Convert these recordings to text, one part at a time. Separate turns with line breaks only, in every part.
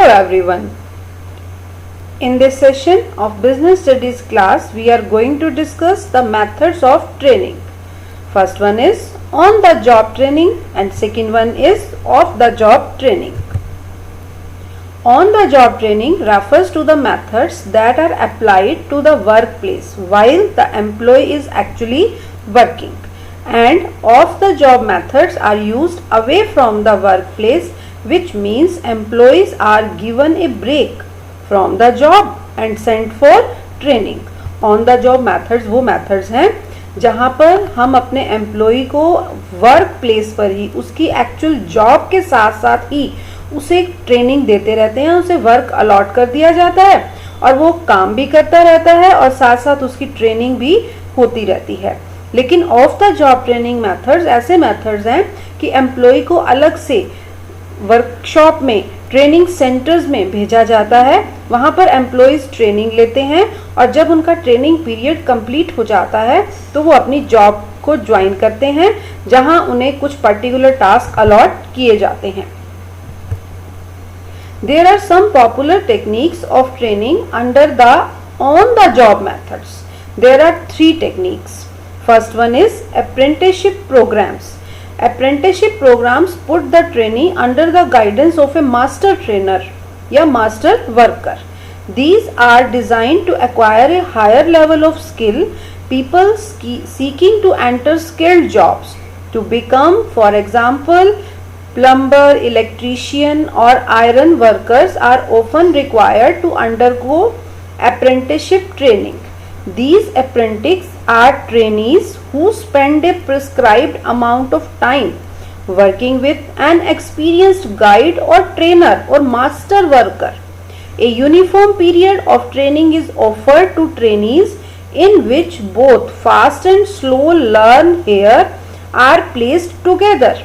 everyone. In this session of Business Studies class, we are going to discuss the methods of training. First one is on the job training and second one is off the job training. On the job training refers to the methods that are applied to the workplace while the employee is actually working, and off the job methods are used away from the workplace, which means employees are given a break from the job and sent for training. On the job methods वो methods हैं जहाँ पर हम अपने employee को work place पर ही उसकी actual job के साथ साथ ही उसे ट्रेनिंग देते रहते हैं, उसे वर्क अलॉट कर दिया जाता है और वो काम भी करता रहता है और साथ साथ उसकी ट्रेनिंग भी होती रहती है. लेकिन of the job training methods ऐसे मेथड्स हैं कि एम्प्लॉय को अलग से वर्कशॉप में ट्रेनिंग सेंटर्स में भेजा जाता है. वहां पर एम्प्लॉयज ट्रेनिंग लेते हैं और जब उनका ट्रेनिंग पीरियड कंप्लीट हो जाता है तो वो अपनी जॉब को ज्वाइन करते हैं जहां उन्हें कुछ पर्टिकुलर टास्क अलॉट किए जाते हैं. There are some popular techniques of training under the on the job methods. There are 3 techniques. First one is apprenticeship programs. Apprenticeship programs put the trainee under the guidance of a master trainer या master worker. These are designed to acquire a higher level of skill. People seeking to enter skilled jobs to become, for example, plumber, electrician or iron workers are often required to undergo apprenticeship training. These apprentices are trainees who spend a prescribed amount of time working with an experienced guide or trainer or master worker. A uniform period of training is offered to trainees in which both fast and slow learn here are placed together.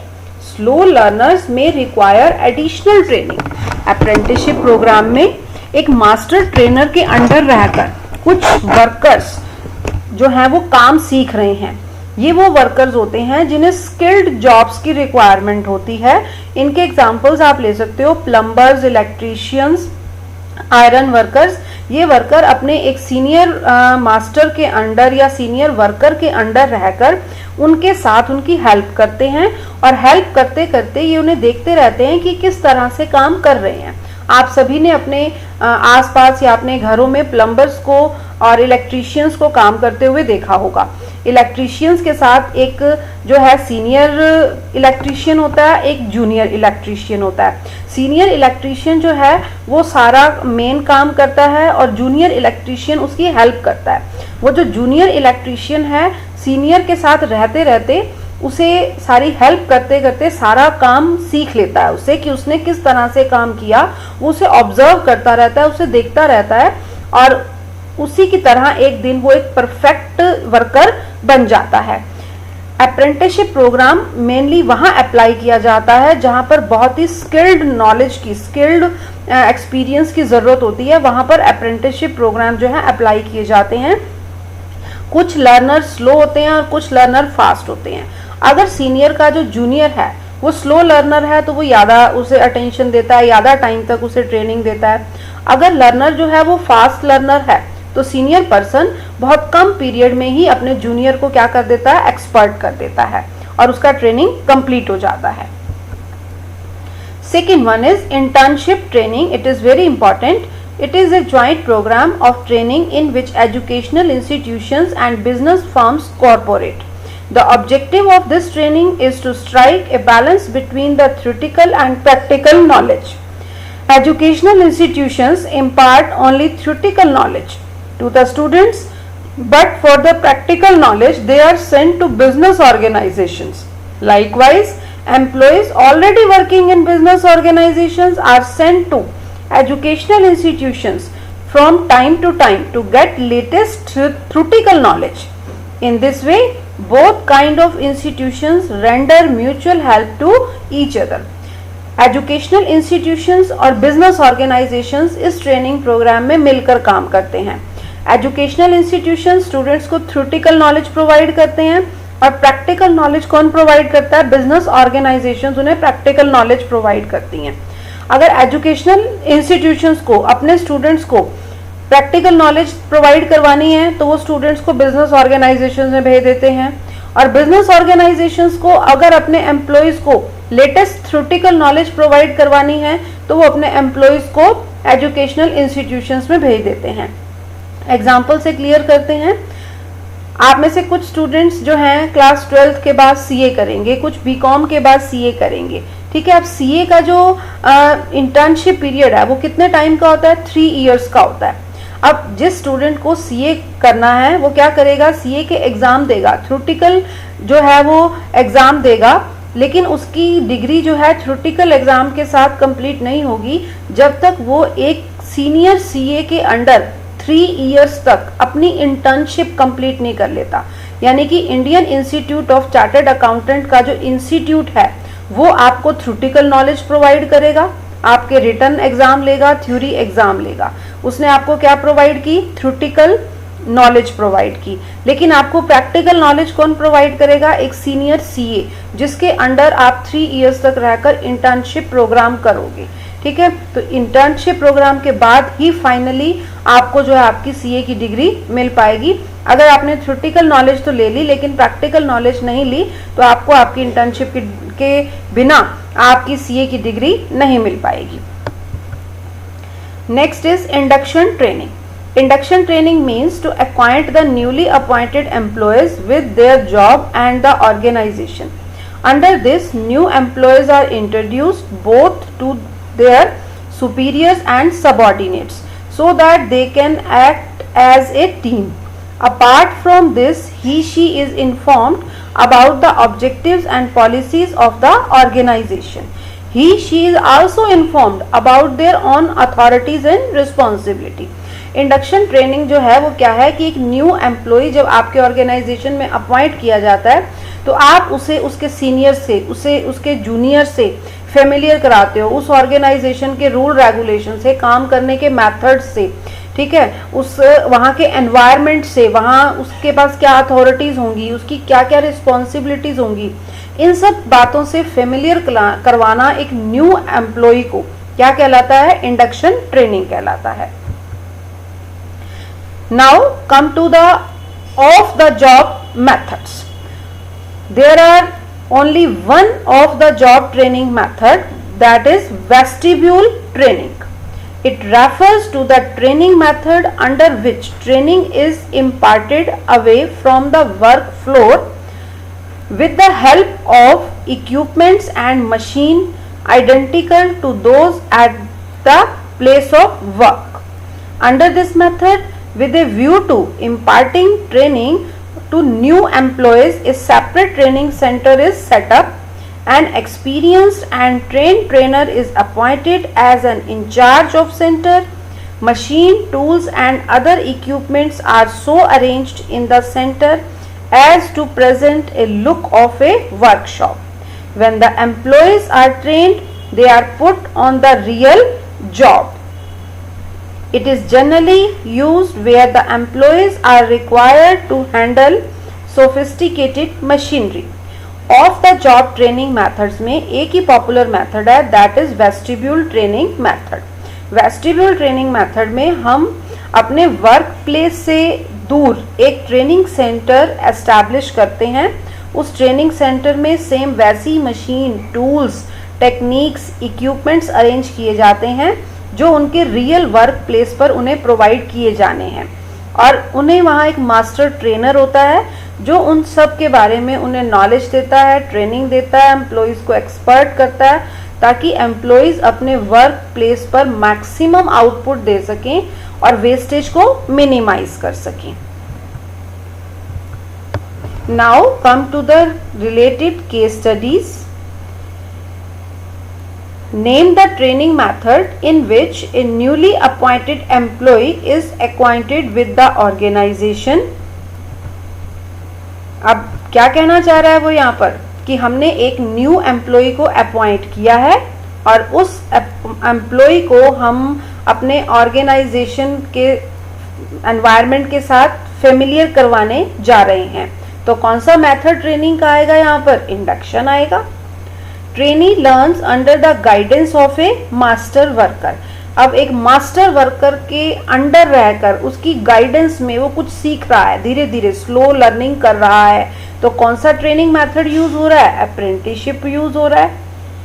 Slow learners may require additional training. Apprenticeship program में एक master trainer के under रहकर कुछ workers जो हैं वो काम सीख रहे हैं. ये वो वर्कर्स होते हैं जिन्हें स्किल्ड जॉब्स की रिक्वायरमेंट होती है. इनके एग्जांपल्स आप ले सकते हो प्लम्बर्स, इलेक्ट्रीशियंस, आयरन वर्कर्स. ये वर्कर अपने एक सीनियर मास्टर के अंडर या सीनियर वर्कर के अंडर रहकर उनके साथ उनकी हेल्प करते हैं और हेल्प करते करते ये उन्हें देखते रहते हैं कि किस तरह से काम कर रहे हैं. आप सभी ने अपने आसपास या अपने घरों में प्लम्बर्स को और इलेक्ट्रीशियंस को काम करते हुए देखा होगा. इलेक्ट्रीशियंस के साथ एक जो है सीनियर इलेक्ट्रीशियन होता है, एक जूनियर इलेक्ट्रीशियन होता है. सीनियर इलेक्ट्रीशियन जो है वो सारा मेन काम करता है और जूनियर इलेक्ट्रीशियन उसकी हेल्प करता है. वो जो जूनियर इलेक्ट्रीशियन है सीनियर के साथ रहते रहते उसे सारी हेल्प करते करते सारा काम सीख लेता है उससे कि उसने किस तरह से काम किया. वो उसे ऑब्जर्व करता रहता है, उसे देखता रहता है और उसी की तरह एक दिन वो एक परफेक्ट वर्कर बन जाता है. अप्रेंटिसशिप प्रोग्राम मेनली वहां अप्लाई किया जाता है जहां पर बहुत ही स्किल्ड नॉलेज की, स्किल्ड एक्सपीरियंस की जरूरत होती है. वहां पर अप्रेंटिसशिप प्रोग्राम जो है अप्लाई किए जाते हैं. कुछ लर्नर स्लो होते हैं और कुछ लर्नर फास्ट होते हैं. अगर सीनियर का जो जूनियर है वो स्लो लर्नर है तो वो ज़्यादा उसे अटेंशन देता है, ज़्यादा टाइम तक उसे ट्रेनिंग देता है. अगर लर्नर जो है वो फास्ट लर्नर है तो सीनियर पर्सन बहुत कम पीरियड में ही अपने जूनियर को क्या कर देता है, एक्सपर्ट कर देता है और उसका ट्रेनिंग कंप्लीट हो जाता है. Second one is internship training. It is very important. It is a joint program of training in which educational institutions and business firms cooperate. The objective of this training is to strike a balance between the theoretical and practical knowledge. Educational institutions impart only theoretical knowledge to the students, but for the practical knowledge they are sent to business organizations. Likewise, employees already working in business organizations are sent to educational institutions from time to time to get latest theoretical knowledge. In this way, both kind of institutions render mutual help to each other. Educational institutions और business organizations इस training program में मिलकर काम करते हैं. Educational institutions students को theoretical knowledge provide करते हैं और practical knowledge कौन provide करता है? Business organizations उन्हें practical knowledge provide करती हैं. अगर एजुकेशनल इंस्टीट्यूशंस को अपने स्टूडेंट्स को प्रैक्टिकल नॉलेज प्रोवाइड करवानी है तो वो स्टूडेंट्स को बिजनेस ऑर्गेनाइजेशन में भेज देते हैं, और बिजनेस ऑर्गेनाइजेशंस को अगर अपने एम्प्लॉयज को लेटेस्ट थ्योरेटिकल नॉलेज प्रोवाइड करवानी है तो वो अपने एम्प्लॉयज को एजुकेशनल इंस्टीट्यूशंस में भेज देते हैं। एग्जाम्पल से क्लियर करते हैं, आप में से कुछ स्टूडेंट्स जो हैं क्लास 12th के बाद सीए करेंगे, कुछ बीकॉम के बाद सीए करेंगे, ठीक है। अब सीए का जो इंटर्नशिप पीरियड है वो कितने टाइम का होता है, 3 इयर्स का होता है। अब जिस स्टूडेंट को सीए करना है वो क्या करेगा, सीए के एग्जाम देगा, थ्योरेटिकल जो है वो एग्जाम देगा, लेकिन उसकी डिग्री जो है थ्योरेटिकल एग्जाम के साथ कंप्लीट नहीं होगी जब तक वो एक सीनियर सीए के अंडर 3 इयर्स तक अपनी इंटर्नशिप कंप्लीट नहीं कर लेता। यानी कि Indian institute of chartered accountant का जो इंस्टीट्यूट है वो आपको थ्योरेटिकल नॉलेज प्रोवाइड करेगा, आपके रिटन एग्जाम लेगा, थ्योरी एग्जाम लेगा। उसने आपको क्या प्रोवाइड की, थ्योरेटिकल नॉलेज प्रोवाइड की, लेकिन आपको प्रैक्टिकल नॉलेज कौन प्रोवाइड करेगा, एक सीनियर सीए जिसके अंडर आप 3 इयर्स तक रहकर इंटर्नशिप प्रोग्राम करोगे, ठीक है। तो इंटर्नशिप प्रोग्राम के बाद ही फाइनली आपको जो है आपकी सीए की डिग्री मिल पाएगी। अगर आपने थ्योरेटिकल नॉलेज तो ले ली लेकिन प्रैक्टिकल नॉलेज नहीं ली तो आपको आपकी इंटर्नशिप के बिना आपकी सीए की डिग्री नहीं मिल पाएगी। Next is induction training. Induction training means to acquaint the newly appointed employees with their job and the organization. Under this, new employees are introduced both to their superiors and subordinates so that they can act as a team. Apart from this, he/she is informed about the objectives and policies of the organization. He/she is also informed about their own authorities and responsibility. Induction training जो है वो क्या है कि एक new employ जब आपके organisation में अपॉइंट किया जाता है तो आप उसे उसके सीनियर से, उसे उसके जूनियर से फेमिलियर कराते हो, उस ऑर्गेनाइजेशन के रूल रेगुलेशन से, काम करने के मेथड से, ठीक है, उस वहाँ के एनवायरनमेंट से, वहाँ उसके पास क्या अथॉरिटीज होंगी, उसकी क्या क्या रिस्पॉन्सिबिलिटीज होंगी, इन सब बातों से फेमिलियर करवाना एक न्यू एम्प्लॉय को क्या कहलाता है, इंडक्शन ट्रेनिंग कहलाता है। Now come to the off the job methods. There are only one of the job training method, that is vestibule training. It refers to the training method under which training is imparted away from the work floor with the help of equipments and machine identical to those at the place of work. Under this method, with a view to imparting training to new employees, a separate training center is set up. An experienced and trained trainer is appointed as an in charge of center. Machine, tools and other equipments are so arranged in the center as to present a look of a workshop. When the employees are trained, they are put on the real job. It is generally used where the employees are required to handle sophisticated machinery. Off the job training methods में एक ही popular method है, that is vestibule training method. Vestibule training method में हम अपने work place से दूर एक training centre establish करते हैं। उस ट्रेनिंग सेंटर में सेम वैसी machine, tools, techniques, equipments arrange किए जाते हैं जो उनके रियल वर्क प्लेस पर उन्हें प्रोवाइड किए जाने हैं, और उन्हें वहाँ एक मास्टर ट्रेनर होता है जो उन सब के बारे में उन्हें नॉलेज देता है, ट्रेनिंग देता है, एम्प्लॉयज़ को एक्सपर्ट करता है ताकि एम्प्लॉयज़ अपने वर्क प्लेस पर मैक्सिमम आउटपुट दे सकें और वेस्टेज को मिनिमाइज कर सकें। Now come to the related case studies. Name the training method in which a newly appointed employee is acquainted with the organization. अब क्या कहना चाह रहा है वो यहाँ पर कि हमने एक न्यू एम्प्लॉय को अपॉइंट किया है और उस एम्प्लॉय को हम अपने ऑर्गेनाइजेशन के एनवायरनमेंट के साथ फेमिलियर करवाने जा रहे हैं। तो कौन सा मेथड ट्रेनिंग का आएगा यहाँ पर, इंडक्शन आएगा। Trainee learns under the guidance of A master worker. अब एक मास्टर वर्कर के अंडर रहकर उसकी गाइडेंस में वो कुछ सीख रहा है, धीरे धीरे स्लो लर्निंग कर रहा है, तो कौन सा ट्रेनिंग मेथड यूज हो रहा है? अप्रेंटिसशिप यूज हो रहा है।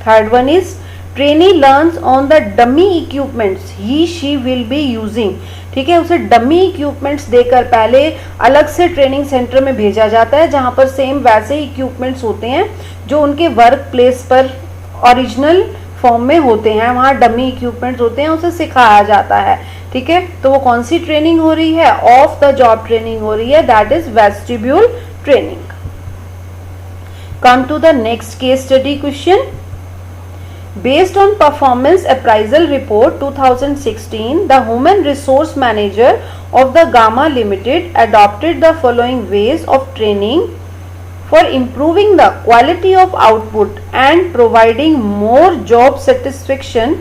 Third one is trainee learns on the dummy equipments he she will be using. ठीक है, उसे डमी इक्विपमेंट्स देकर पहले अलग से ट्रेनिंग सेंटर में भेजा जाता है जहां पर सेम वैसे इक्विपमेंट्स होते हैं जो उनके वर्क प्लेस पर ओरिजिनल फॉर्म में होते हैं, वहां डमी इक्विपमेंट्स होते हैं, उसे सिखाया जाता है। ठीक है, तो वो कौन सी ट्रेनिंग हो रही है? ऑफ द जॉब ट्रेनिंग हो रही है, that is vestibule training. Come to the next case study question. Based on performance appraisal report 2016, the human resource manager of the Gamma Limited adopted the following ways of training for improving the quality of output and providing more job satisfaction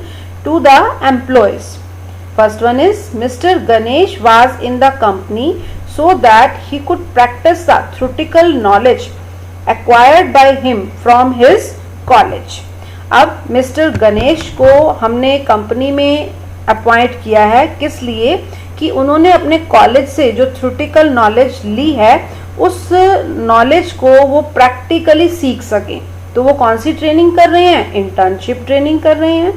to the employees. First one is Mr. Ganesh was in the company so that he could practice the theoretical knowledge acquired by him from his college. अब mister Ganesh को हमने company में appoint किया है, किस लिए? कि उन्होंने अपने कॉलेज से जो थ्योरेटिकल नॉलेज ली है उस नॉलेज को वो प्रैक्टिकली सीख सकें। तो वो कौन सी ट्रेनिंग कर रहे हैं? इंटर्नशिप ट्रेनिंग कर रहे हैं।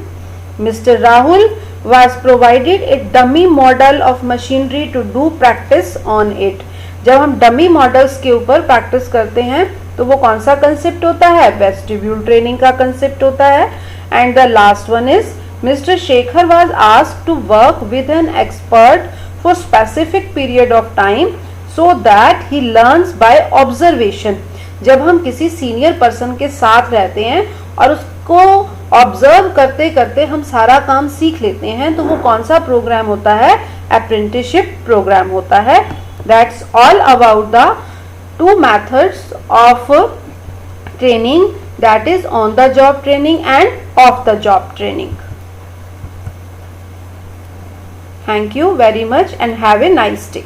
Mister Rahul was provided a dummy model of machinery to do practice on it. जब हम डमी मॉडल्स के ऊपर प्रैक्टिस करते हैं तो वो कौन सा कंसेप्ट होता है? वेस्टिब्यूल ट्रेनिंग का कंसेप्ट होता है। And the last one is mister Shekhar was asked to work with an expert for specific period of time so that he learns by observation. जब हम किसी सीनियर पर्सन के साथ रहते हैं और उसको ऑब्जर्व करते करते हम सारा काम सीख लेते हैं, तो वो कौन सा प्रोग्राम होता है? अप्रेंटिसशिप प्रोग्राम होता है। That's all about the two methods of training, that is on the job training and off the job training. Thank you very much and have a nice day.